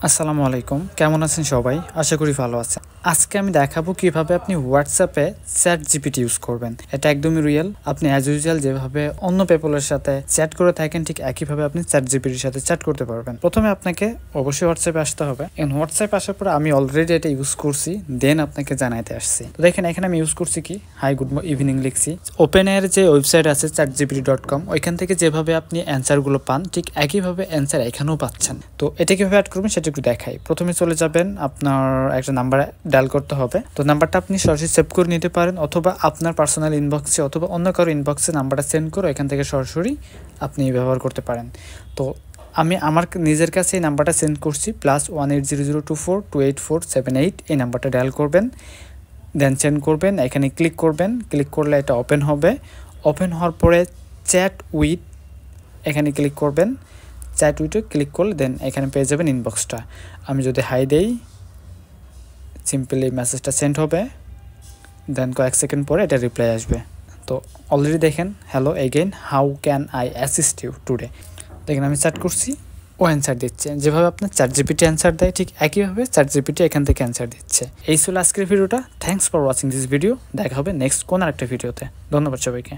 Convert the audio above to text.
আসসালামু আলাইকুম, কেমন আছেন সবাই? আশা করি ভালো আছেন। আজকে আমি দেখাবো কিভাবে আপনি হোয়াটসঅ্যাপে চ্যাট জিপিটি ইউজ করবেন। এটা একদমই রিয়েল। আপনি অ্যাজ ইউজুয়াল যেভাবে অন্য পেপলের সাথে চ্যাট করে থাকেন, ঠিক একইভাবে আপনি চ্যাট জিপিটির সাথে চ্যাট করতে পারবেন। প্রথমে আপনাকে অবশ্যই হোয়াটসঅ্যাপে আসতে হবে। হোয়াটসঅ্যাপে আসার পর আমি অলরেডি এটা ইউজ করছি, দেন আপনাকে জানাইতে আসছি। তো দেখেন এখানে আমি ইউজ করছি কি, হাই গুড ইভিনিং লিখছি। ওপেন এর যে ওয়েবসাইট আছে chatgpt.com, ওইখান থেকে যেভাবে আপনি অ্যান্সারগুলো পান, ঠিক একইভাবে অ্যান্সার এখানেও পাচ্ছেন। তো এটা কিভাবে অ্যাড করবেন সেটা একটু দেখাই। প্রথমে চলে যাবেন, আপনার একটা নাম্বার ডায়াল করতে হবে। তো নাম্বারটা আপনি সরাসরি সেভ করে নিতে পারেন, অথবা আপনার পার্সোনাল ইনবক্সে অথবা অন্য কারো ইনবক্সে নাম্বারটা সেন্ড করে এখান থেকে সরাসরি আপনি ব্যবহার করতে পারেন। তো আমি আমার নিজের কাছে এই নাম্বারটা সেন্ড করছি, +18002428478, এই নাম্বারটা ডায়াল করবেন, দেন সেন্ড করবেন। এখানে ক্লিক করবেন, ক্লিক করলে এটা ওপেন হবে। ওপেন হওয়ার পরে চ্যাট উইথ, এখানে ক্লিক করবেন। চ্যাট উইথে ক্লিক করলে দেন এখানে পেয়ে যাবেন ইনবক্সটা। আমি যদি হাই দেই, সিম্পলি মেসেজটা সেন্ড হবে, দেন কয়েক সেকেন্ড পরে এটা রিপ্লাই আসবে। তো অলরেডি দেখেন, hello again, how can I assist you today. দেখেন আমি চ্যাট করছি, ও অ্যান্সার দিচ্ছে। যেভাবে আপনার চ্যাট জিপিটি অ্যান্সার দেয়, ঠিক একইভাবে চ্যাট জিপিটি এখান থেকে অ্যান্সার দিচ্ছে। এই ছিল আজকের ভিডিওটা। Thanks for watching this video. দেখা হবে নেক্সট কোন আরেকটা ভিডিওতে। ধন্যবাদ সবাইকে।